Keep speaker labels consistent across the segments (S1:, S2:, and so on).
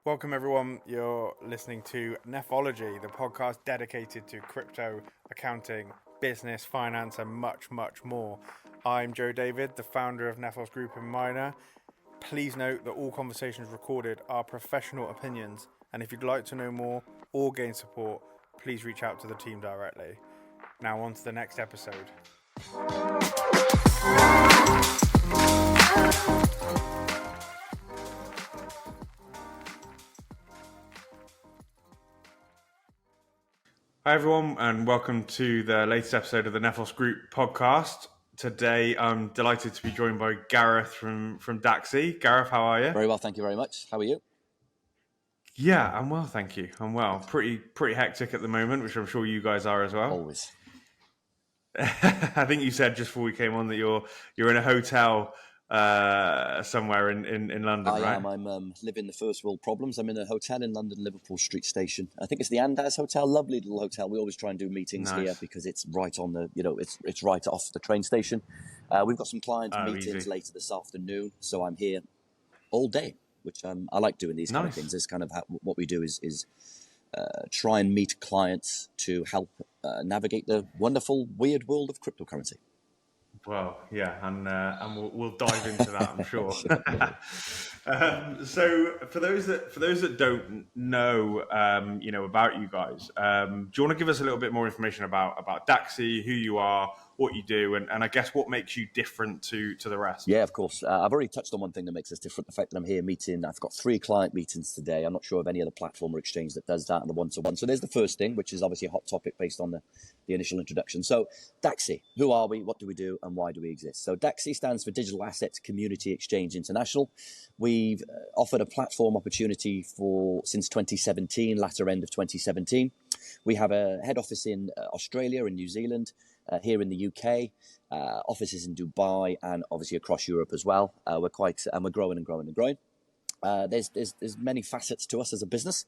S1: Welcome, everyone. You're listening to Nephology, the podcast dedicated to crypto, accounting, business, finance, and much, much more. I'm Joe David, the founder of Nephos Group and Miner. Please note that all conversations recorded are professional opinions, and if you'd like to know more or gain support, please reach out to the team directly. Now on to the next episode. Hi everyone, and welcome to the latest episode of the Nephos Group podcast. Today, I'm delighted to be joined by Gareth from Dacxi. Gareth, how are you?
S2: Very well, thank you very much. How are you?
S1: Yeah, I'm well, thank you. I'm well. Pretty hectic at the moment, which I'm sure you guys are as well.
S2: Always.
S1: I think you said just before we came on that you're in a hotel somewhere in London, right?
S2: I am. I'm living the first world problems. I'm in a hotel in London, Liverpool Street Station. I think it's the Andaz Hotel. Lovely little hotel. We always try and do meetings here because it's right on the, it's right off the train station. We've got some client meetings later this afternoon, so I'm here all day, which I like doing these kind of things. It's kind of what we do is try and meet clients to help navigate the wonderful, weird world of cryptocurrency.
S1: Well, yeah, and we'll dive into that, I'm sure. So, for those that don't know, about you guys, do you want to give us a little bit more information about Dacxi, who you are, what you do, and I guess what makes you different to the rest?
S2: Yeah, of course. I've already touched on one thing that makes us different. The fact that I'm here meeting, I've got 3 client meetings today. I'm not sure of any other platform or exchange that does that and the one-to-one. So there's the first thing, which is obviously a hot topic based on the initial introduction. So Dacxi, who are we, what do we do, and why do we exist? So Dacxi stands for Digital Assets Community Exchange International. We've offered a platform opportunity since 2017, latter end of 2017. We have a head office in Australia and New Zealand, here in the UK, offices in Dubai, and obviously across Europe as well. We're growing and growing and growing. There's many facets to us as a business.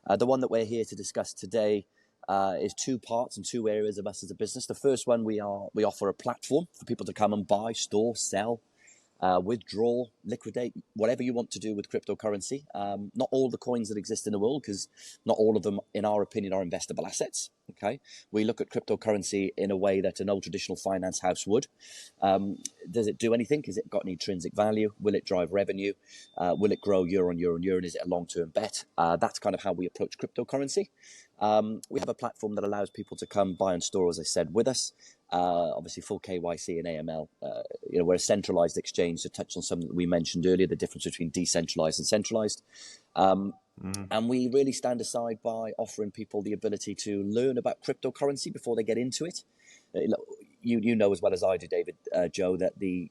S2: The one that we're here to discuss today is 2 parts and 2 areas of us as a business. The first one, we offer a platform for people to come and buy, store, sell, withdraw, liquidate, whatever you want to do with cryptocurrency. Not all the coins that exist in the world, because not all of them, in our opinion, are investable assets. Okay, we look at cryptocurrency in a way that an old traditional finance house would. Does it do anything? Has it got any intrinsic value? Will it drive revenue? Will it grow year on year on year? And is it a long-term bet? That's kind of how we approach cryptocurrency. We have a platform that allows people to come buy and store, as I said, with us. Obviously, full KYC and AML. We're a centralized exchange, to touch on something that we mentioned earlier, the difference between decentralized and centralized. And we really stand aside by offering people the ability to learn about cryptocurrency before they get into it. You know as well as I do, David, Joe, that the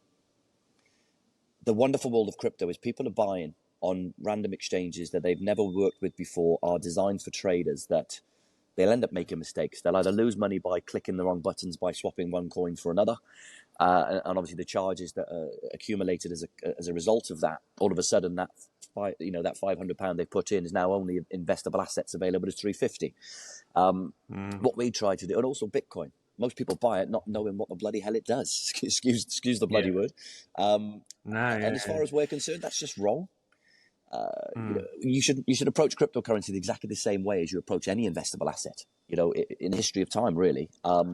S2: wonderful world of crypto is people are buying on random exchanges that they've never worked with before, are designed for traders that they'll end up making mistakes. They'll either lose money by clicking the wrong buttons, by swapping one coin for another. And obviously the charges that are accumulated as a result of that, all of a sudden that £500 they put in is now only investable assets available as $350. What we try to do, and also Bitcoin. Most people buy it not knowing what the bloody hell it does. excuse the bloody word. And as far as we're concerned, that's just wrong. You should approach cryptocurrency exactly the same way as you approach any investable asset. In the history of time, really,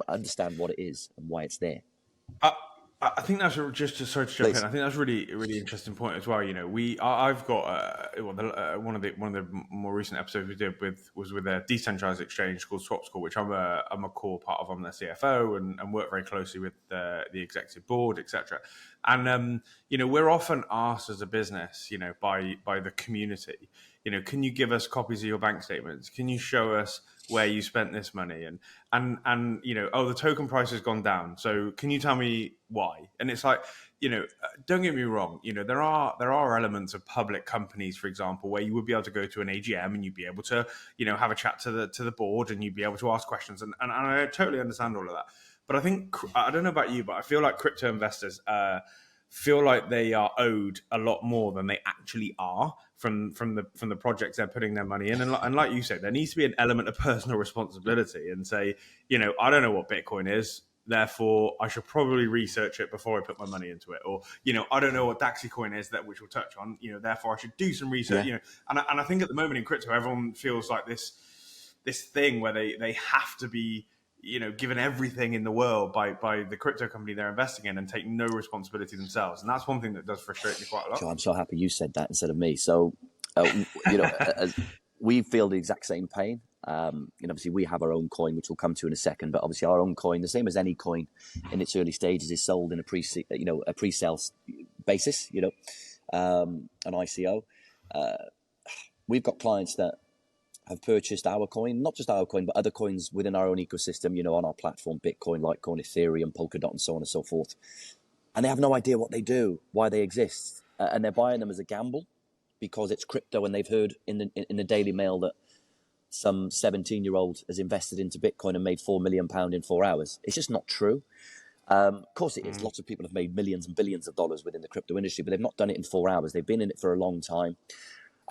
S2: understand what it is and why it's there.
S1: I think that's just sorry to jump in. I think that's really interesting point as well. I've got one of the more recent episodes we did was with a decentralized exchange called SwapScore, which I'm a core part of. I'm the CFO and work very closely with the executive board, etc. And we're often asked as a business, by the community, can you give us copies of your bank statements? Can you show us where you spent this money? And the token price has gone down, so can you tell me why? And it's like, don't get me wrong, there are elements of public companies, for example, where you would be able to go to an AGM and you'd be able to have a chat to the board and you'd be able to ask questions, and I totally understand all of that. But I think, I don't know about you, but I feel like crypto investors feel like they are owed a lot more than they actually are from the projects they're putting their money in. And like you said, there needs to be an element of personal responsibility and say, I don't know what Bitcoin is. therefore I should probably research it before I put my money into it. Or, I don't know what Dacxi coin is, which we'll touch on, therefore I should do some research, and I think at the moment in crypto, everyone feels like this thing where they have to be, given everything in the world by the crypto company they're investing in and take no responsibility themselves. And that's one thing that does frustrate me quite a lot.
S2: Joe, I'm so happy you said that instead of me. So, we feel the exact same pain. Obviously we have our own coin, which we'll come to in a second, but obviously our own coin, the same as any coin in its early stages, is sold in a pre-sale basis, an ICO. We've got clients that have purchased our coin, not just our coin, but other coins within our own ecosystem, on our platform, Bitcoin, Litecoin, Ethereum, Polkadot, and so on and so forth. And they have no idea what they do, why they exist. And they're buying them as a gamble because it's crypto, and they've heard in the Daily Mail that some 17-year-old has invested into Bitcoin and made £4 million in 4 hours. It's just not true. Of course it is. Lots of people have made millions and billions of dollars within the crypto industry, but they've not done it in 4 hours. They've been in it for a long time.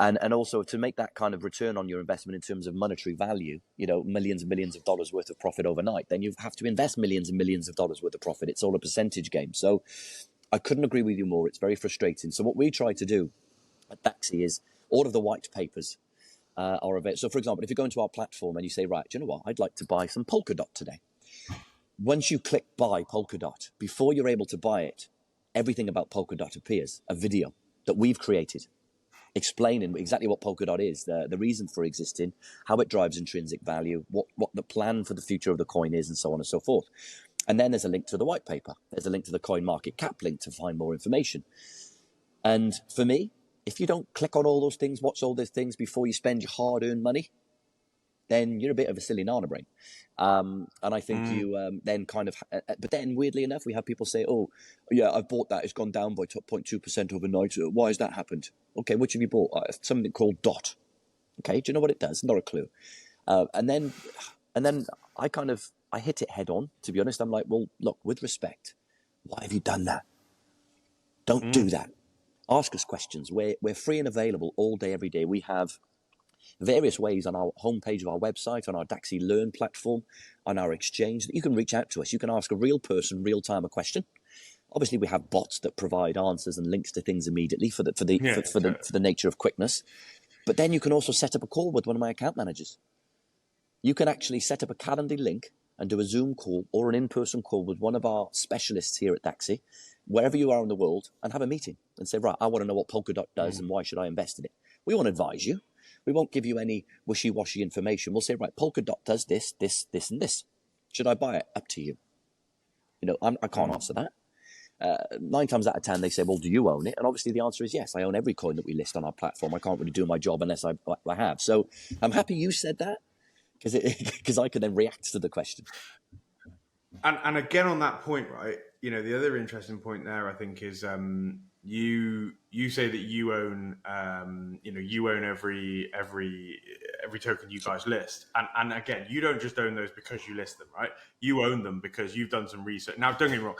S2: And also to make that kind of return on your investment in terms of monetary value, millions and millions of dollars worth of profit overnight, then you have to invest millions and millions of dollars worth of profit. It's all a percentage game. So I couldn't agree with you more. It's very frustrating. So what we try to do at Dacxi is all of the white papers are available. So for example, if you go into our platform and you say, right, do you know what? I'd like to buy some Polkadot today. Once you click buy Polkadot, before you're able to buy it, everything about Polkadot appears, a video that we've created, explaining exactly what Polkadot is, the reason for existing, how it drives intrinsic value, what the plan for the future of the coin is, and so on and so forth. And then there's a link to the white paper. There's a link to the coin market cap link to find more information. And for me, if you don't click on all those things, watch all those things before you spend your hard-earned money, then you're a bit of a silly nana brain. And I think you then kind of... but then, weirdly enough, we have people say, oh, yeah, I've bought that. It's gone down by 0.2% overnight. Why has that happened? Okay, which have you bought? Something called DOT. Okay, do you know what it does? Not a clue. And then I hit it head on, to be honest. I'm like, well, look, with respect, why have you done that? Don't do that. Ask us questions. We're free and available all day, every day. We have various ways on our homepage of our website, on our Dacxi Learn platform, on our exchange that you can reach out to us. You can ask a real person, real time, a question. Obviously, we have bots that provide answers and links to things immediately for the nature of quickness. But then you can also set up a call with one of my account managers. You can actually set up a Calendly link and do a Zoom call or an in-person call with one of our specialists here at Dacxi, wherever you are in the world, and have a meeting and say, right, I want to know what Polkadot does and why should I invest in it. We won't advise you. We won't give you any wishy-washy information. We'll say, right, Polkadot does this, this, this, and this. Should I buy it? Up to you. I can't answer that. 9 times out of 10, they say, well, do you own it? And obviously the answer is yes. I own every coin that we list on our platform. I can't really do my job unless I have. So I'm happy you said that because I can then react to the question.
S1: And again, on that point, right, the other interesting point there, I think, is you say that you own every token you guys list, and again, you don't just own those because you list them, right? You own them because you've done some research. Now, don't get me wrong,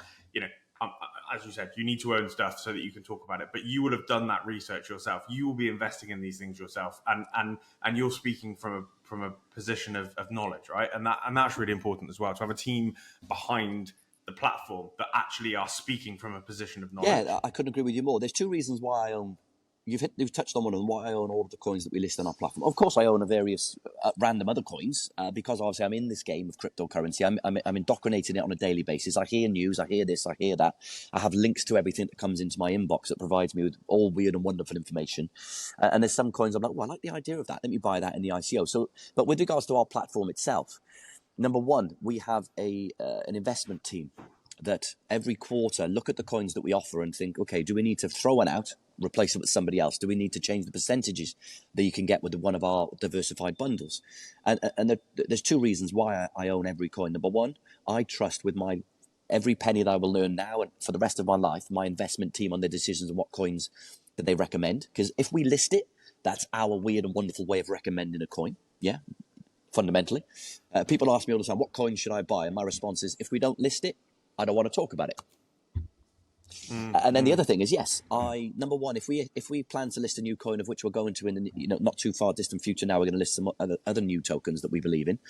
S1: as you said, you need to own stuff so that you can talk about it, but you will have done that research yourself. You will be investing in these things yourself, and you're speaking from a position of knowledge, right? And that's really important as well, to have a team behind the platform that actually are speaking from a position of knowledge.
S2: Yeah, I couldn't agree with you more. There's 2 reasons why I own. You've touched on one of them. Why I own all of the coins that we list on our platform. Of course, I own various random other coins because obviously I'm in this game of cryptocurrency. I'm indoctrinating it on a daily basis. I hear news, I hear this, I hear that. I have links to everything that comes into my inbox that provides me with all weird and wonderful information. And there's some coins I'm like, well, I like the idea of that. Let me buy that in the ICO. So, but with regards to our platform itself, number one, we have an investment team that every quarter look at the coins that we offer and think, okay, do we need to throw one out, replace it with somebody else? Do we need to change the percentages that you can get with one of our diversified bundles? And there's 2 reasons why I own every coin. Number one, I trust with every penny that I will earn now and for the rest of my life, my investment team on their decisions on what coins that they recommend. Because if we list it, that's our weird and wonderful way of recommending a coin. Yeah, fundamentally. People ask me all the time, what coin should I buy? And my response is, if we don't list it, I don't want to talk about it. And then the other thing is, yes, number one, if we plan to list a new coin, of which we're going to in the not too far distant future, now we're going to list some other new tokens that we believe in.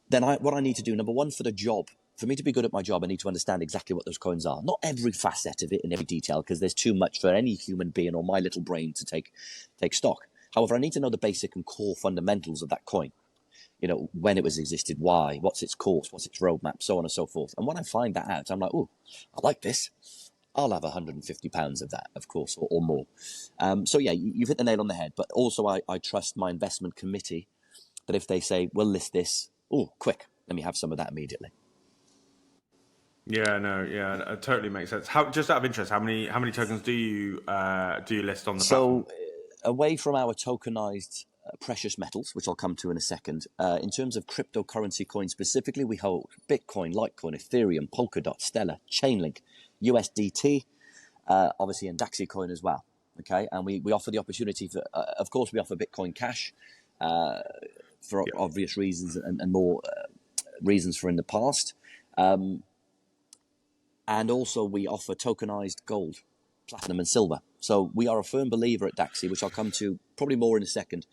S2: Then what I need to do, number one, for the job for me to be good at my job, I need to understand exactly what those coins are. Not every facet of it in every detail, because there's too much for any human being or my little brain to take stock. However, I need to know the basic and core fundamentals of that coin. You know, when it was existed, why, what's its course, what's its roadmap, so on and so forth. And when I find that out, I'm like, oh, I like this. I'll have £150 of that, of course, or more. So yeah, you've hit the nail on the head. But also I trust my investment committee that if they say, we'll list this, oh, quick, let me have some of that immediately.
S1: Yeah, no, yeah, it totally makes sense. Just out of interest, how many tokens do you list on the platform?
S2: So away from our tokenized precious metals, which I'll come to in a second, in terms of cryptocurrency coins specifically, we hold Bitcoin, Litecoin, Ethereum, Polkadot, Stellar, Chainlink, USDT, obviously, and Dacxi coin as well. Okay, and we offer the opportunity for, of course, we offer Bitcoin Cash for obvious reasons and more reasons for in the past. And also we offer tokenized gold, platinum and silver. So we are a firm believer at Dacxi, which I'll come to probably more in a second,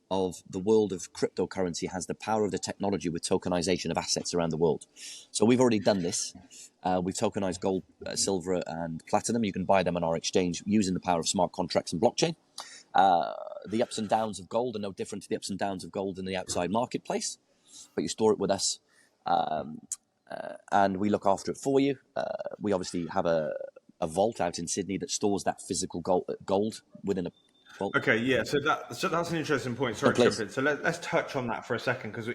S2: of the world of cryptocurrency has the power of the technology with tokenization of assets around the world. So we've already done this. We've tokenized gold, silver and platinum. You can buy them on our exchange using the power of smart contracts and blockchain. The ups and downs of gold are no different to the ups and downs of gold in the outside marketplace, but you store it with us. And we look after it for you. We obviously have a vault out in Sydney that stores that physical gold within a vault.
S1: Okay, yeah. So that's an interesting point. Sorry to jump in. So let's touch on that for a second, because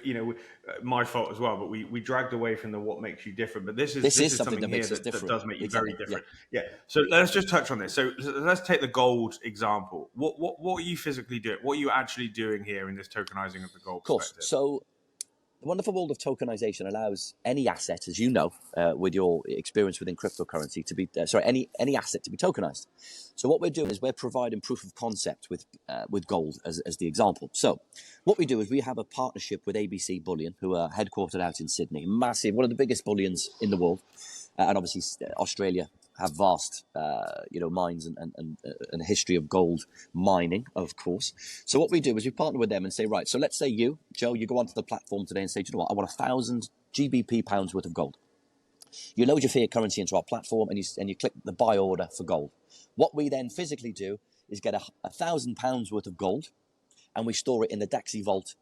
S1: my fault as well. But we dragged away from the what makes you different. But this is something that makes us different. That does make you very different. Yeah. So let's just touch on this. So let's take the gold example. What are you physically doing? What are you actually doing here in this tokenizing of the gold?
S2: Of course. So the wonderful world of tokenization allows any asset, as you know, with your experience within cryptocurrency, to be any asset to be tokenized. So what we're doing is we're providing proof of concept with gold as the example. So what we do is we have a partnership with ABC Bullion, who are headquartered out in Sydney, massive, one of the biggest bullions in the world, and obviously Australia have vast, mines and a history of gold mining, of course. So what we do is we partner with them and say, right, so let's say you, Joe, you go onto the platform today and say, do you know what, I want 1,000 GBP pounds worth of gold. You load your fiat currency into our platform and you click the buy order for gold. What we then physically do is get 1,000 pounds worth of gold, and we store it in the Dacxi vault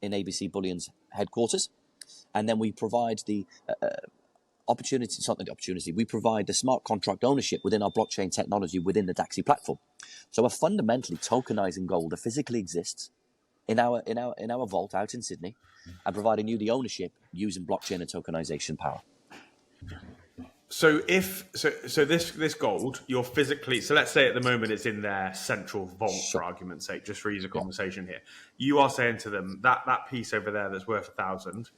S2: in ABC Bullion's headquarters, and then we provide the we provide the smart contract ownership within our blockchain technology within the Dacxi platform. So we're fundamentally tokenizing gold that physically exists in our vault out in Sydney, and providing you the ownership using blockchain and tokenization power.
S1: So this gold, you're physically, so let's say at the moment it's in their central vault, for argument's sake, just for ease of conversation here. You are saying to them that piece over there that's worth 1,000,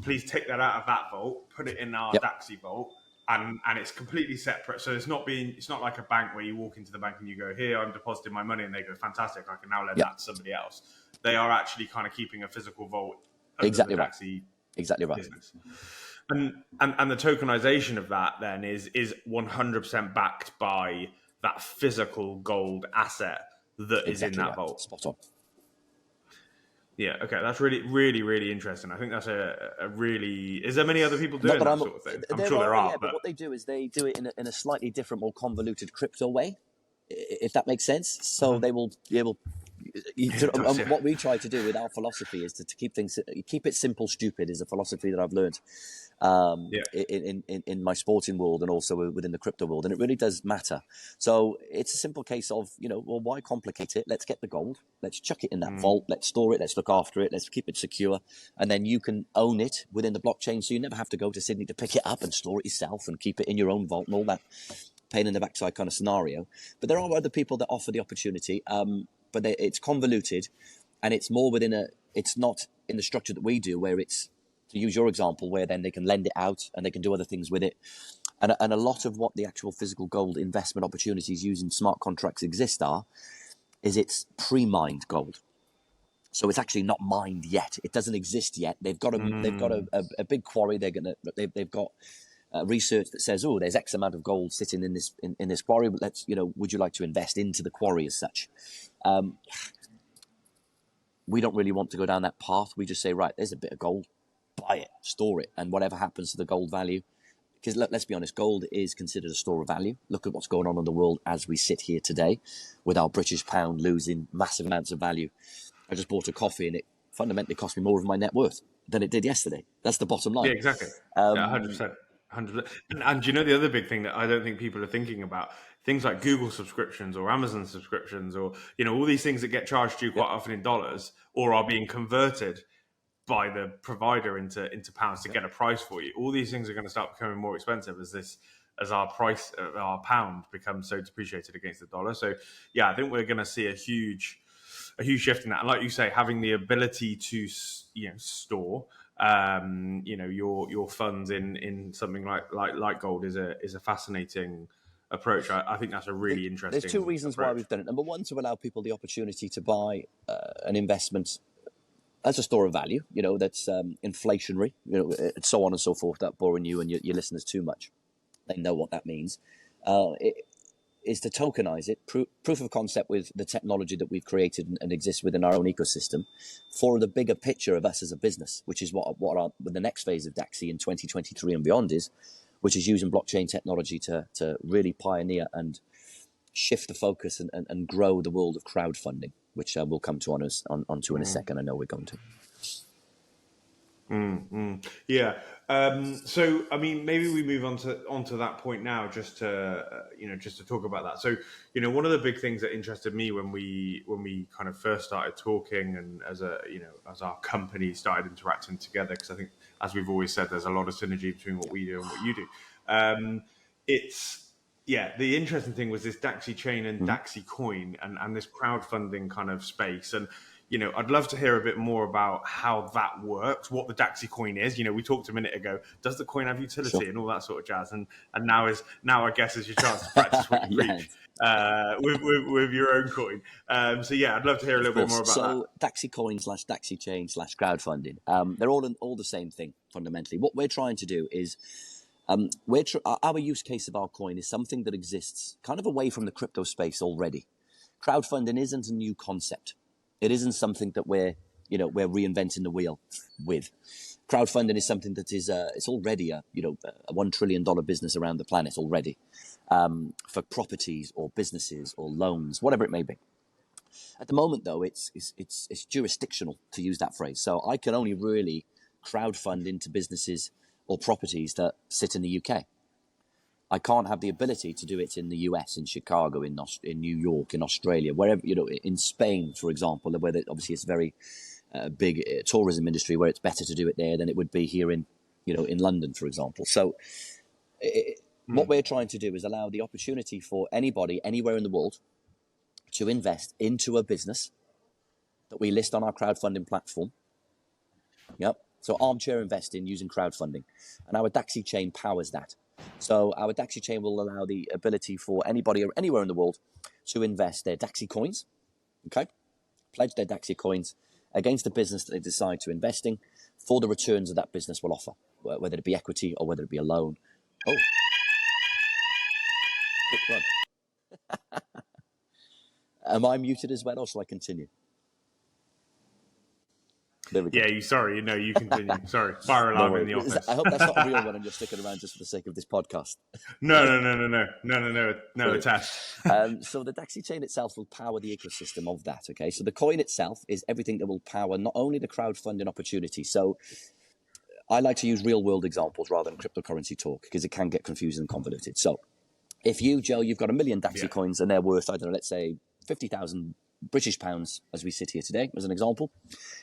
S1: please take that out of that vault, put it in our Dacxi vault, and it's completely separate. So it's not like a bank where you walk into the bank and you go, here, I'm depositing my money, and they go, fantastic, I can now lend that to somebody else. They are actually kind of keeping a physical vault.
S2: Exactly right.
S1: Exactly right. Business. And the tokenization of that then is 100% backed by that physical gold asset that is in that vault.
S2: Spot on.
S1: Yeah, okay, that's really, really, really interesting. I think that's a really... Is there many other people doing that sort of thing? I'm sure there are.
S2: Yeah, but what they do is they do it in a slightly different, more convoluted crypto way, if that makes sense. So they will be able... What we try to do with our philosophy is to keep it simple, stupid is a philosophy that I've learned in my sporting world and also within the crypto world, and it really does matter. So it's a simple case of, well, why complicate it? Let's get the gold, let's chuck it in that vault, let's store it, let's look after it, let's keep it secure, and then you can own it within the blockchain, so you never have to go to Sydney to pick it up and store it yourself and keep it in your own vault and all that pain in the backside kind of scenario. But there are other people that offer the opportunity, but it's convoluted, and it's more it's not in the structure that we do, where it's, to use your example, where then they can lend it out and they can do other things with it. And a lot of what the actual physical gold investment opportunities using smart contracts is it's pre-mined gold. So it's actually not mined yet. It doesn't exist yet. They've got a big quarry. They've got research that says, oh, there's X amount of gold sitting in this quarry, but would you like to invest into the quarry as such? We don't really want to go down that path. We just say, right, there's a bit of gold, buy it, store it, and whatever happens to the gold value. Because let's be honest, gold is considered a store of value. Look at what's going on in the world as we sit here today, with our British pound losing massive amounts of value. I just bought a coffee and it fundamentally cost me more of my net worth than it did yesterday. That's the bottom line.
S1: Yeah, exactly. Yeah, 100%. 100%. And you know, the other big thing that I don't think people are thinking about, things like Google subscriptions or Amazon subscriptions, or, you know, all these things that get charged to you quite often in dollars or are being converted by the provider into pounds to get a price for you. All these things are going to start becoming more expensive as our pound becomes so depreciated against the dollar. So yeah, I think we're going to see a huge shift in that. And like you say, having the ability to store your funds in something like gold is a fascinating approach. I think that's a really interesting.
S2: There's two reasons
S1: approach.
S2: why we've done it. Number one, to allow people the opportunity to buy an investment as a store of value, that's inflationary, and so on and so forth, without boring you and your listeners too much. They know what that means. It is to tokenize it, proof of concept with the technology that we've created and exists within our own ecosystem for the bigger picture of us as a business, which is what the next phase of Dacxi in 2023 and beyond is, which is using blockchain technology to really pioneer and shift the focus and grow the world of crowdfunding, which we'll come to onto in a second. I know we're going to.
S1: Yeah. So, I mean, maybe we move onto that point now, just to talk about that. So, one of the big things that interested me when we kind of first started talking, and as our company started interacting together, because I think, as we've always said, there's a lot of synergy between what we do and what you do. The interesting thing was this Dacxi chain and Dacxi coin and this crowdfunding kind of space. And, I'd love to hear a bit more about how that works, what the Dacxi coin is. We talked a minute ago, does the coin have utility and all that sort of jazz? And now I guess is your chance to practice what you preach with your own coin. I'd love to hear a little bit more about that.
S2: So Dacxi coin / Dacxi chain / crowdfunding, they're all the same thing fundamentally. What we're trying to do is, our use case of our coin is something that exists kind of away from the crypto space already. Crowdfunding isn't a new concept. It isn't something that we're reinventing the wheel with. Crowdfunding is something that is it's already a $1 trillion business around the planet already, for properties or businesses or loans, whatever it may be. At the moment, though, it's jurisdictional, to use that phrase. So I can only really crowdfund into businesses or properties that sit in the UK. I can't have the ability to do it in the US, in Chicago, in New York, in Australia, wherever, in Spain, for example, where obviously it's a very big tourism industry, where it's better to do it there than it would be here in London, for example. So what we're trying to do is allow the opportunity for anybody, anywhere in the world, to invest into a business that we list on our crowdfunding platform. Yep. So armchair investing using crowdfunding. And our Dacxi chain powers that. So our Dacxi chain will allow the ability for anybody or anywhere in the world to invest their Dacxi coins, pledge their Dacxi coins against the business that they decide to invest in for the returns that business will offer, whether it be equity or whether it be a loan. Oh. Quick run. Am I muted as well, or shall I continue? There we go.
S1: Yeah, you continue. Sorry, fire alarm in the office.
S2: I hope that's not a real one and you're sticking around just for the sake of this podcast.
S1: No, attached.
S2: So the Dacxi chain itself will power the ecosystem of that, okay? So the coin itself is everything that will power not only the crowdfunding opportunity. So I like to use real-world examples rather than cryptocurrency talk, because it can get confusing and convoluted. So if you, Joe, you've got 1 million Dacxi coins and they're worth, I don't know, let's say 50,000 British pounds as we sit here today, as an example.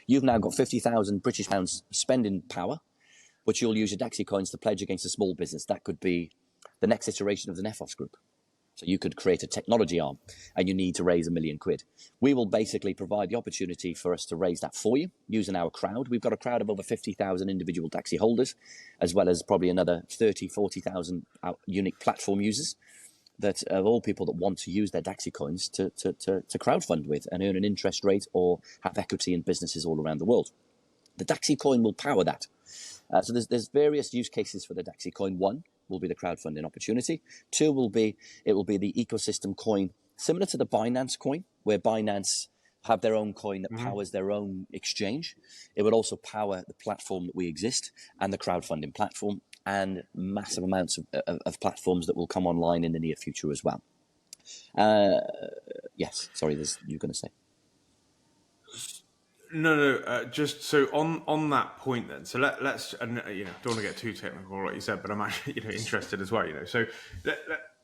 S2: You've now got 50,000 British pounds spending power, which you'll use your Dacxi coins to pledge against a small business. That could be the next iteration of the Nefos group. So you could create a technology arm and you need to raise £1 million. We will basically provide the opportunity for us to raise that for you using our crowd. We've got a crowd of over 50,000 individual Dacxi holders, as well as probably another 40,000 unique platform users that of all people that want to use their Dacxi coins to crowdfund with and earn an interest rate or have equity in businesses all around the world. The Dacxi coin will power that. So there's various use cases for the Dacxi coin. One will be the crowdfunding opportunity. Two will be the ecosystem coin, similar to the Binance coin, where Binance have their own coin that powers their own exchange. It would also power the platform that we exist and the crowdfunding platform and massive amounts of platforms that will come online in the near future as well. Yes, sorry, you're going to say.
S1: No. Just so on that point, then. So let's don't want to get too technical, like you said, but I'm actually interested as well. So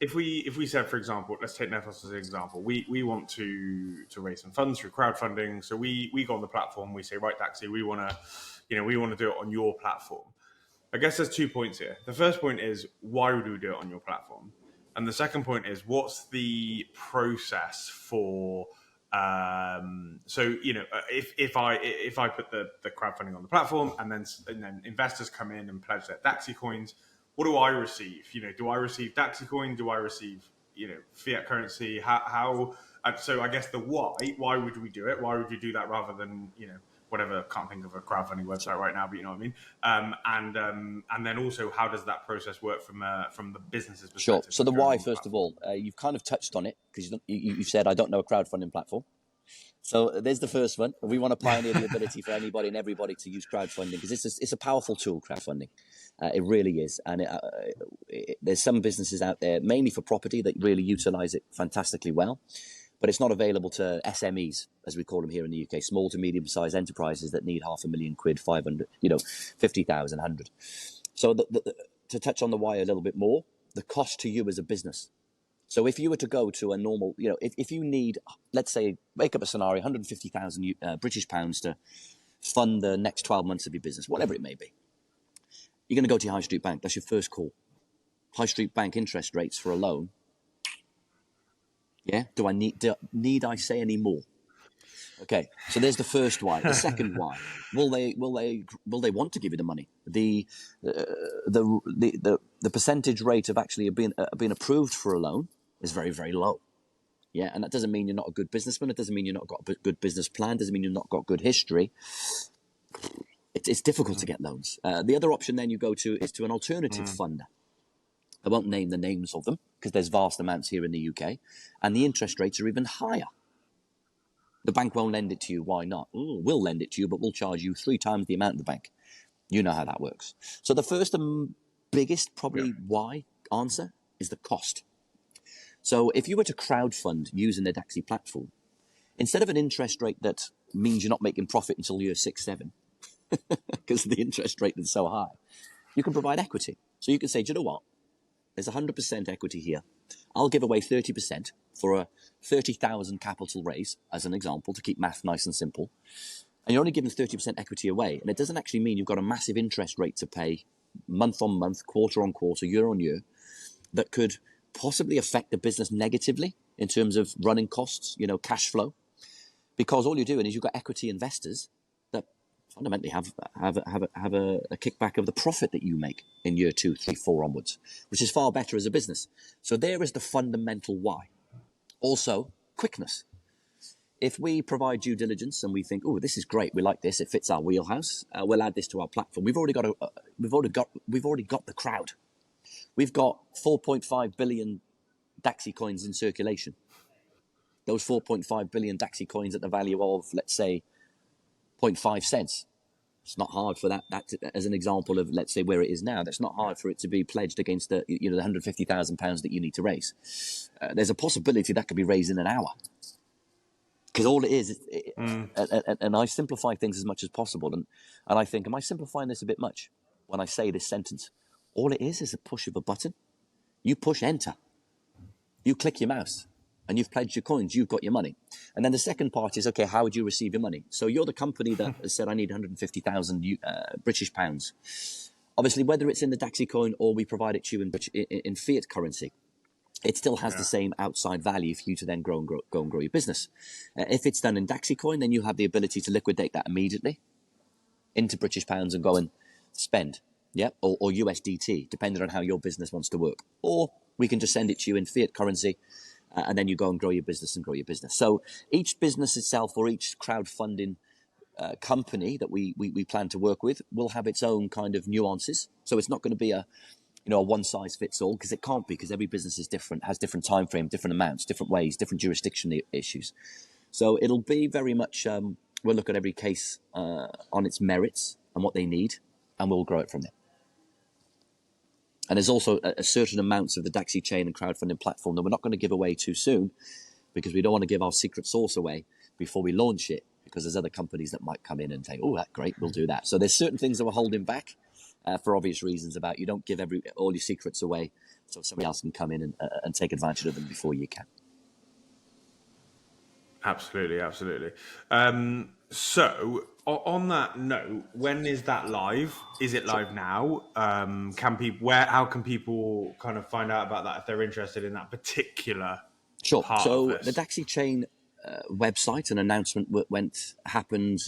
S1: if we said, for example, let's take Nethos as an example. We want to raise some funds through crowdfunding. So we go on the platform. We say, right, Dacxi, we want to do it on your platform. I guess there's 2 points here. The first point is, why would we do it on your platform? And the second point is, what's the process for? If I put the crowdfunding on the platform and then investors come in and pledge their Dacxi coins, what do I receive? Do I receive Dacxi coin? Do I receive fiat currency? How? So I guess the why would we do it? Why would we do that rather than whatever? Can't think of a crowdfunding website right now, but you know what I mean. And then also, how does that process work from the business's perspective?
S2: Sure. So the why, first of all, you've kind of touched on it because you've said, I don't know a crowdfunding platform. So there's the first one. We want to pioneer the ability for anybody and everybody to use crowdfunding because it's a powerful tool, crowdfunding. It really is. And there's some businesses out there, mainly for property, that really utilize it fantastically well. But it's not available to SMEs, as we call them here in the UK, small to medium-sized enterprises that need £500,000, 500, 50,000, 100. So to touch on the why a little bit more, the cost to you as a business. So if you were to go to a normal, if you need, let's say, make up a scenario, 150,000 British pounds to fund the next 12 months of your business, whatever it may be, you're going to go to your high street bank. That's your first call. High street bank interest rates for a loan. Yeah. Need I say any more? Okay. So there's the first why. The second why. Will they want to give you the money? The percentage rate of actually being approved for a loan is very, very low. Yeah. And that doesn't mean you're not a good businessman. It doesn't mean you've not got a good business plan. It doesn't mean you've not got good history. It's difficult to get loans. The other option then you go to is to an alternative funder. I won't name the names of them because there's vast amounts here in the UK and the interest rates are even higher. The bank won't lend it to you. Why not? We'll lend it to you, but we'll charge you 3 times the amount of the bank. You know how that works. So the first and biggest probably why answer is the cost. So if you were to crowdfund using the Dacxi platform, instead of an interest rate that means you're not making profit until year 6, 7, because the interest rate is so high, you can provide equity. So you can say, do you know what? There's 100% equity here. I'll give away 30% for a 30,000 capital raise, as an example, to keep math nice and simple. And you're only giving 30% equity away. And it doesn't actually mean you've got a massive interest rate to pay month on month, quarter on quarter, year on year, that could possibly affect the business negatively in terms of running costs, cash flow. Because all you're doing is you've got equity investors that fundamentally have a kickback of the profit that you make in year 2, 3, 4 onwards, which is far better as a business. So there is the fundamental why. Also, quickness. If we provide due diligence and we think, oh, this is great, we like this, it fits our wheelhouse, we'll add this to our platform. We've already got the crowd. We've got 4.5 billion Dacxi coins in circulation. Those 4.5 billion Dacxi coins at the value of, let's say, 0.5 cents. It's not hard for that as an example of, let's say, where it is now. That's not hard for it to be pledged against the £150,000 that you need to raise. There's a possibility that could be raised in an hour. Because all it is, and I simplify things as much as possible. And I think, am I simplifying this a bit much when I say this sentence? All it is a push of a button. You push enter. You click your mouse. And you've pledged your coins, you've got your money. And then the second part is, okay, how would you receive your money? So you're the company that has said, I need 150,000 British pounds. Obviously, whether it's in the Dacxi coin or we provide it to you in fiat currency, it still has the same outside value for you to then go and grow your business. If it's done in Dacxi coin, then you have the ability to liquidate that immediately into British pounds and go and spend, or USDT, depending on how your business wants to work. Or we can just send it to you in fiat currency, and then you go and grow your business and grow your business. So each business itself or each crowdfunding company that we plan to work with will have its own kind of nuances. So it's not going to be a one size fits all, because it can't be, because every business is different, has different time frame, different amounts, different ways, different jurisdiction issues. So it'll be very much, we'll look at every case on its merits and what they need, and we'll grow it from there. And there's also a certain amounts of the Dacxi chain and crowdfunding platform that we're not going to give away too soon, because we don't want to give our secret sauce away before we launch it, because there's other companies that might come in and say, oh, that's great, we'll do that. So there's certain things that we're holding back for obvious reasons about you don't give all your secrets away so somebody else can come in and take advantage of them before you can.
S1: Absolutely, absolutely. So on that note, when is that live? Is it live now? How can people kind of find out about that if they're interested in that particular part
S2: So
S1: of this?
S2: the Dacxi chain website, an announcement happened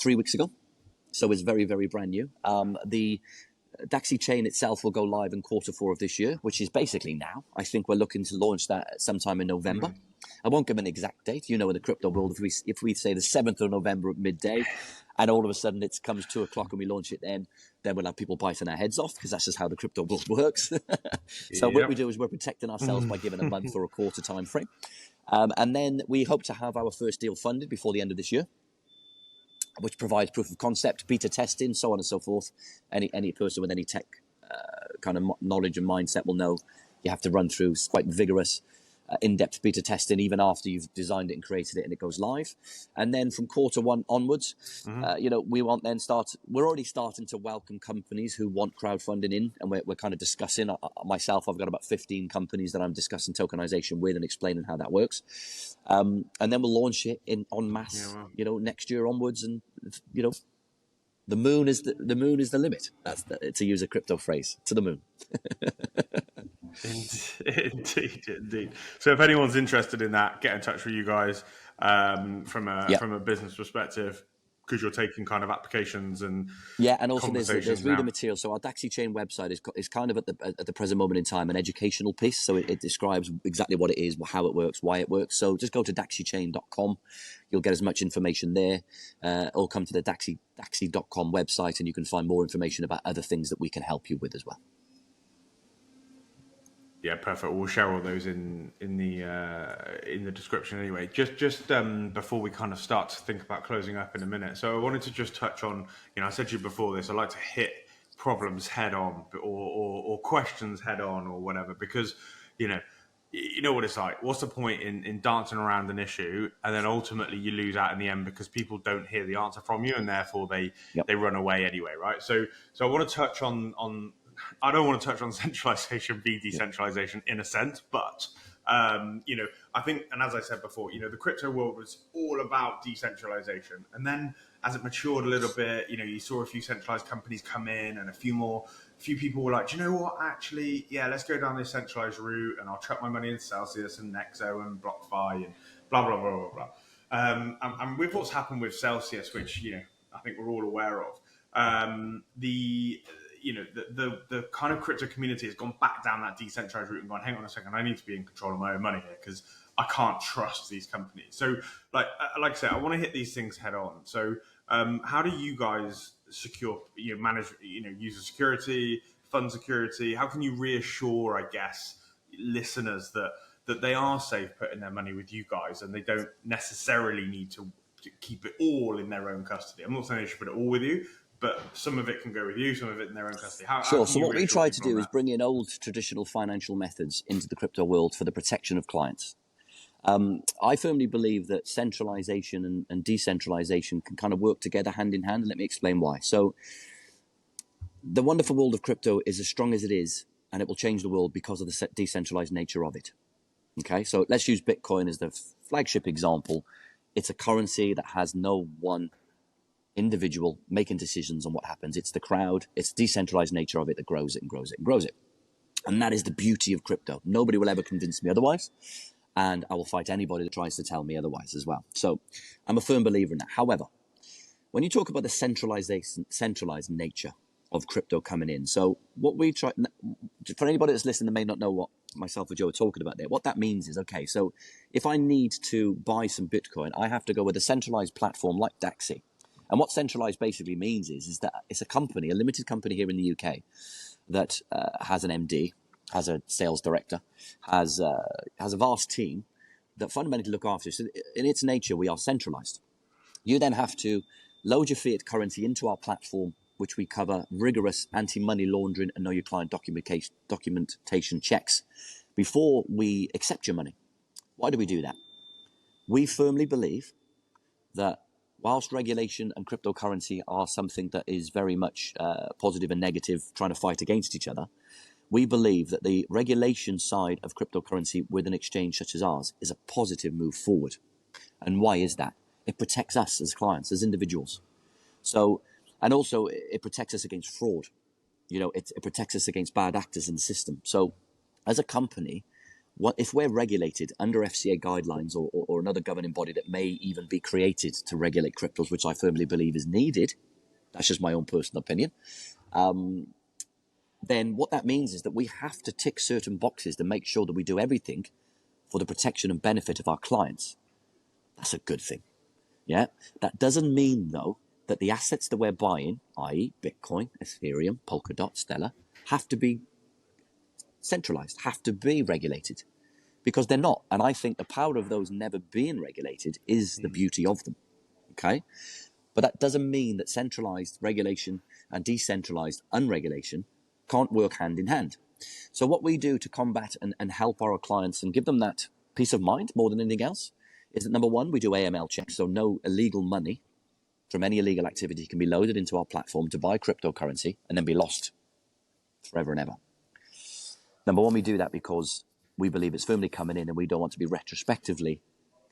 S2: 3 weeks ago. So it's very, very brand new. The Dacxi chain itself will go live in Q4 of this year, which is basically now. I think we're looking to launch that sometime in November. I won't give an exact date. You know, in the crypto world, if we say the 7th of November at midday, and all of a sudden it comes 2 o'clock and we launch it then we'll have people biting our heads off, because that's just how the crypto world works. So what we do is we're protecting ourselves by giving a month or a quarter time frame. And then we hope to have our first deal funded before the end of this year, which provides proof of concept, beta testing, so on and so forth. Any person with any tech kind of knowledge and mindset will know you have to run through quite vigorous, in-depth beta testing even after you've designed it and created it and it goes live. And then from Q1 onwards, we're already starting to welcome companies who want crowdfunding in, and we're kind of discussing. Myself, I've got about 15 companies that I'm discussing tokenization with and explaining how that works. And then we'll launch it en masse, next year onwards, and the moon is the limit. That's to use a crypto phrase, to the moon.
S1: Indeed. So if anyone's interested in that, get in touch with you guys from a business perspective, because you're taking kind of applications and
S2: and also there's reader material. So our Dacxi chain website is kind of at the present moment in time an educational piece. So it describes exactly what it is, how it works, why it works. So just go to dacxichain.com. You'll get as much information there, or come to the dacxi.com website, and you can find more information about other things that we can help you with as well.
S1: Yeah, perfect. We'll share all those in the description anyway. Just before we kind of start to think about closing up in a minute. So I wanted to just touch on, I said to you before this, I like to hit problems head on or questions head on or whatever, because, you know what it's like. What's the point in dancing around an issue and then ultimately you lose out in the end because people don't hear the answer from you and therefore they run away anyway, right? So I want to touch on I don't want to touch on centralization v decentralization in a sense, but I think, and as I said before, the crypto world was all about decentralization, and then as it matured a little bit, you saw a few centralized companies come in, and a few people were like, do you know what? Actually, yeah, let's go down this centralized route, and I'll chuck my money in Celsius and Nexo and BlockFi and blah blah blah blah blah. And with what's happened with Celsius, which I think we're all aware of, the kind of crypto community has gone back down that decentralized route and gone, hang on a second, I need to be in control of my own money here because I can't trust these companies. So like I said, I want to hit these things head on. So how do you guys manage user security, fund security? How can you reassure, I guess, listeners that they are safe putting their money with you guys and they don't necessarily need to keep it all in their own custody? I'm not saying they should put it all with you, but some of it can go with you, some of it in their own custody.
S2: Sure. So what we try to do is bring in old traditional financial methods into the crypto world for the protection of clients. I firmly believe that centralization and decentralization can kind of work together hand in hand, and let me explain why. So the wonderful world of crypto is as strong as it is, and it will change the world because of the decentralized nature of it. Okay, so let's use Bitcoin as the flagship example. It's a currency that has no one individual making decisions on what happens. It's the crowd, it's the decentralized nature of it that grows it and grows it and grows it. And that is the beauty of crypto. Nobody will ever convince me otherwise, and I will fight anybody that tries to tell me otherwise as well. So I'm a firm believer in that. However, when you talk about the centralized nature of crypto coming in, so what we try, for anybody that's listening that may not know what myself or Joe are talking about there, what that means is, okay, so if I need to buy some Bitcoin, I have to go with a centralized platform like Dacxi. And what centralized basically means is that it's a company, a limited company here in the UK that has an MD, has a sales director, has a vast team that fundamentally look after you. So in its nature, we are centralized. You then have to load your fiat currency into our platform, which we cover rigorous anti-money laundering and know your client documentation checks before we accept your money. Why do we do that? We firmly believe that whilst regulation and cryptocurrency are something that is very much positive and negative, trying to fight against each other, we believe that the regulation side of cryptocurrency with an exchange such as ours is a positive move forward. And why is that? It protects us as clients, as individuals. So, and also it protects us against fraud. It protects us against bad actors in the system. So as a company, if we're regulated under FCA guidelines or another governing body that may even be created to regulate cryptos, which I firmly believe is needed, that's just my own personal opinion, then what that means is that we have to tick certain boxes to make sure that we do everything for the protection and benefit of our clients. That's a good thing. Yeah. That doesn't mean, though, that the assets that we're buying, i.e. Bitcoin, Ethereum, Polkadot, Stellar, have to be centralized, have to be regulated, because they're not. And I think the power of those never being regulated is the beauty of them. Okay. But that doesn't mean that centralized regulation and decentralized unregulation can't work hand in hand. So what we do to combat and help our clients and give them that peace of mind more than anything else is that, number one, we do AML checks. So no illegal money from any illegal activity can be loaded into our platform to buy cryptocurrency and then be lost forever and ever. Number one, we do that because we believe it's firmly coming in and we don't want to be retrospectively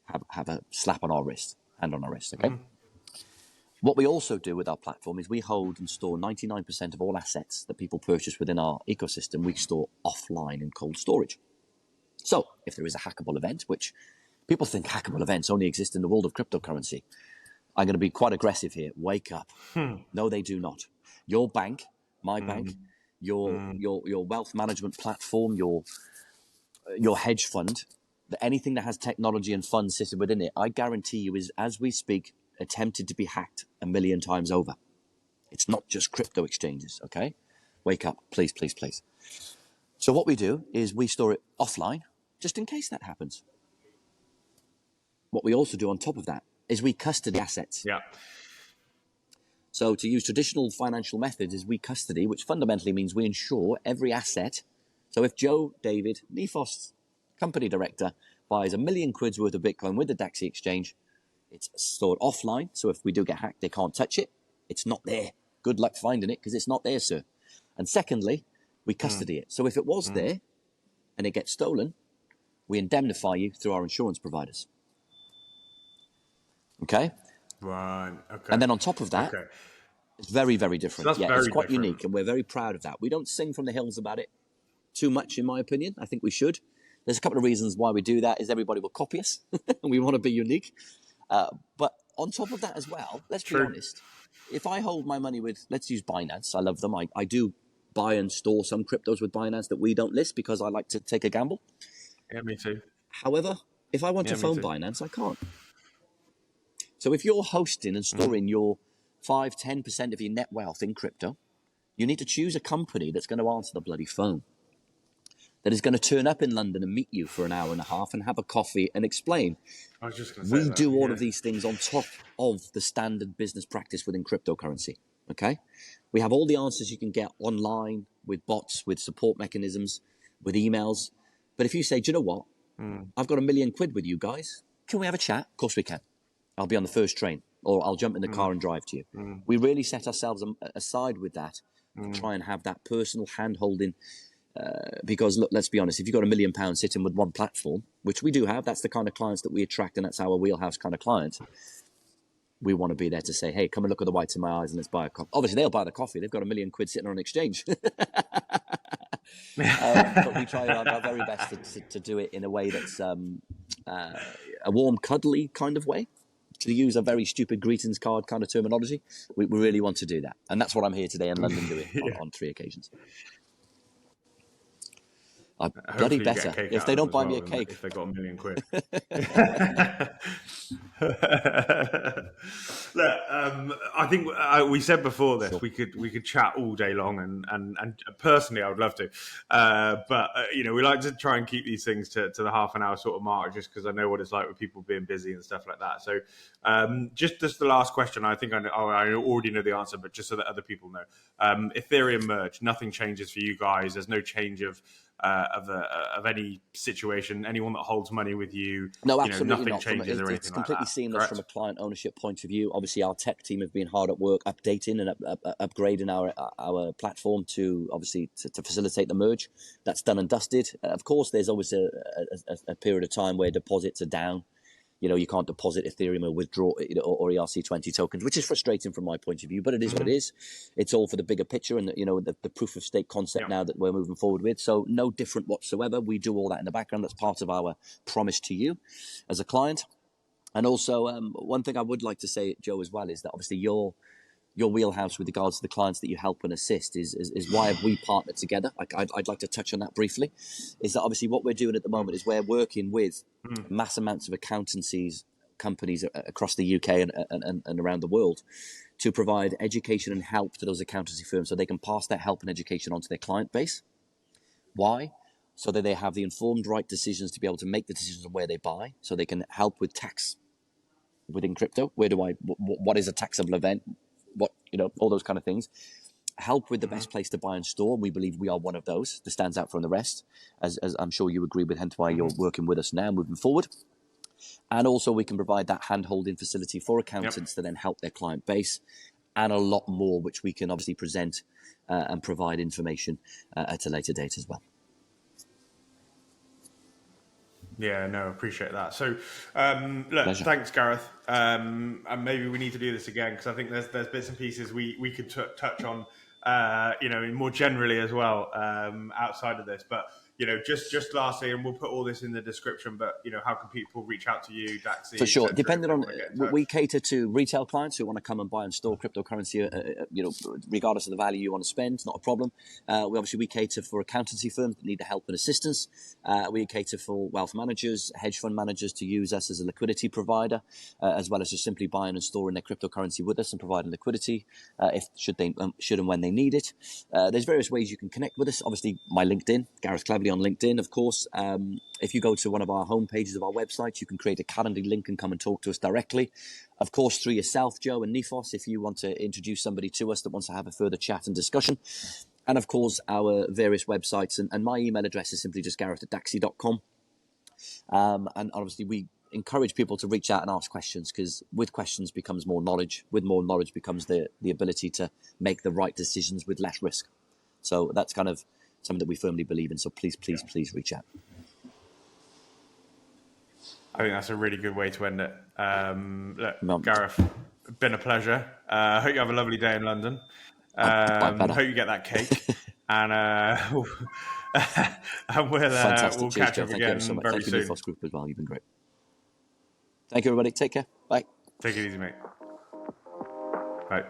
S2: have a slap on our wrist, hand on our wrist, okay? What we also do with our platform is we hold and store 99% of all assets that people purchase within our ecosystem. We store offline in cold storage. So if there is a hackable event, which people think hackable events only exist in the world of cryptocurrency, I'm going to be quite aggressive here. Wake up. No, they do not. Your bank, my bank, your wealth management platform, your hedge fund, anything that has technology and funds sitting within it, I guarantee you is, as we speak, attempted to be hacked 1 million times over. It's not just crypto exchanges, okay? Wake up, please, please, please. So what we do is we store it offline, just in case that happens. What we also do on top of that is we custody assets.
S1: Yeah.
S2: So to use traditional financial methods is we custody, which fundamentally means we ensure every asset. So if Joe, David, Nefos, company director, buys £1 million worth of Bitcoin with the Dacxi exchange, it's stored offline. So if we do get hacked, they can't touch it. It's not there. Good luck finding it because it's not there, sir. And secondly, we custody it. So if it was there and it gets stolen, we indemnify you through our insurance providers. Okay?
S1: Right. Okay.
S2: And then on top of that, it's very, very different.
S1: So that's
S2: it's quite
S1: different.
S2: unique and we're very proud of that. We don't sing from the hills about it too much, in my opinion. I think we should. There's a couple of reasons why we do that is everybody will copy us and we want to be unique. But on top of that as well, let's be honest. If I hold my money with, let's use Binance. I love them. I do buy and store some cryptos with Binance that we don't list because I like to take a gamble.
S1: Yeah, me too.
S2: However, if I want to phone Binance, I can't. So if you're hosting and storing your 5-10% of your net wealth in crypto, you need to choose a company that's going to answer the bloody phone, that is going to turn up in London and meet you for an hour and a half and have a coffee and explain.
S1: I was just going to say
S2: we do all of these things on top of the standard business practice within cryptocurrency. Okay, we have all the answers you can get online with bots, with support mechanisms, with emails. But if you say, do you know what? I've got £1 million with you guys. Can we have a chat? Of course we can. I'll be on the first train, or I'll jump in the car and drive to you. We really set ourselves aside with that to try and have that personal hand-holding. Because look, let's be honest, if you've got £1 million sitting with one platform, which we do have, that's the kind of clients that we attract and that's our wheelhouse kind of client. We want to be there to say, hey, come and look at the whites in my eyes and let's buy a coffee. Obviously, they'll buy the coffee. They've got £1 million sitting on an exchange. But we try our very best to do it in a way that's a warm, cuddly kind of way. To use a very stupid greetings card kind of terminology, we really want to do that. And that's what I'm here today in London doing on 3 occasions. Bloody
S1: Hopefully you get a
S2: better.
S1: cake
S2: If
S1: out
S2: they
S1: of them
S2: don't
S1: as
S2: buy me
S1: well
S2: a cake.
S1: if they got £1 million. Look, I think we said before this
S2: Sure.
S1: we could chat all day long, and personally I would love to, but we like to try and keep these things to the half an hour sort of mark, just because I know what it's like with people being busy and stuff like that. So just the last question, I think I already know the answer, but just so that other people know, Ethereum Merge, nothing changes for you guys. There's no change of any situation. Anyone that holds money with you,
S2: No, absolutely
S1: nothing
S2: not.
S1: changes or
S2: It's
S1: anything like
S2: completely
S1: that.
S2: seamless
S1: Correct?
S2: from a client ownership point of view. Obviously, our tech team have been hard at work updating and upgrading our platform to facilitate the merge. That's done and dusted. Of course, there's always a period of time where deposits are down. You can't deposit Ethereum or withdraw or ERC20 tokens, which is frustrating from my point of view, but it is what it is. It's all for the bigger picture and the proof of stake concept now that we're moving forward with. So no different whatsoever. We do all that in the background. That's part of our promise to you as a client. And also, one thing I would like to say, Joe, as well, is that obviously your wheelhouse with regards to the clients that you help and assist is why have we partnered together. I'd like to touch on that briefly. Is that obviously what we're doing at the moment is we're working with mass amounts of accountancies, companies across the UK and around the world to provide education and help to those accountancy firms so they can pass that help and education onto their client base. Why? So that they have the informed right decisions to be able to make the decisions on where they buy, so they can help with tax within crypto. What is a taxable event? All those kind of things. Help with the best place to buy and store. We believe we are one of those that stands out from the rest, as I'm sure you agree with, hence why you're working with us now moving forward. And also we can provide that hand-holding facility for accountants to then help their client base, and a lot more, which we can obviously present and provide information at a later date as well.
S1: Yeah, no, appreciate that. So, look,
S2: Pleasure.
S1: thanks, Gareth. And maybe we need to do this again, because I think there's bits and pieces we could touch on, more generally as well, outside of this. But just lastly, and we'll put all this in the description. But how can people reach out to you, Dacxi?
S2: For sure, depending on we cater to retail clients who want to come and buy and store cryptocurrency. Regardless of the value you want to spend, not a problem. We cater for accountancy firms that need the help and assistance. We cater for wealth managers, hedge fund managers to use us as a liquidity provider, as well as just simply buying and storing their cryptocurrency with us and providing liquidity should and when they need it. There's various ways you can connect with us. Obviously, my LinkedIn, Gareth Cleverly on LinkedIn, of course. If you go to one of our homepages of our website, you can create a Calendly link and come and talk to us directly. Of course, through yourself, Joe and Nifos, if you want to introduce somebody to us that wants to have a further chat and discussion. And of course, our various websites. And my email address is simply just gareth@dacxi.com. And obviously, we encourage people to reach out and ask questions, because with questions becomes more knowledge. With more knowledge becomes the ability to make the right decisions with less risk. So that's kind of something that we firmly believe in. So please reach out.
S1: I think that's a really good way to end it. Look, Gareth, been a pleasure. Hope you have a lovely day in London. Hope you get that cake. And we'll catch up again very soon.
S2: Thank you, Nifos Group, as well. You've been great. Thank you, everybody. Take care. Bye.
S1: Take it easy, mate. Bye.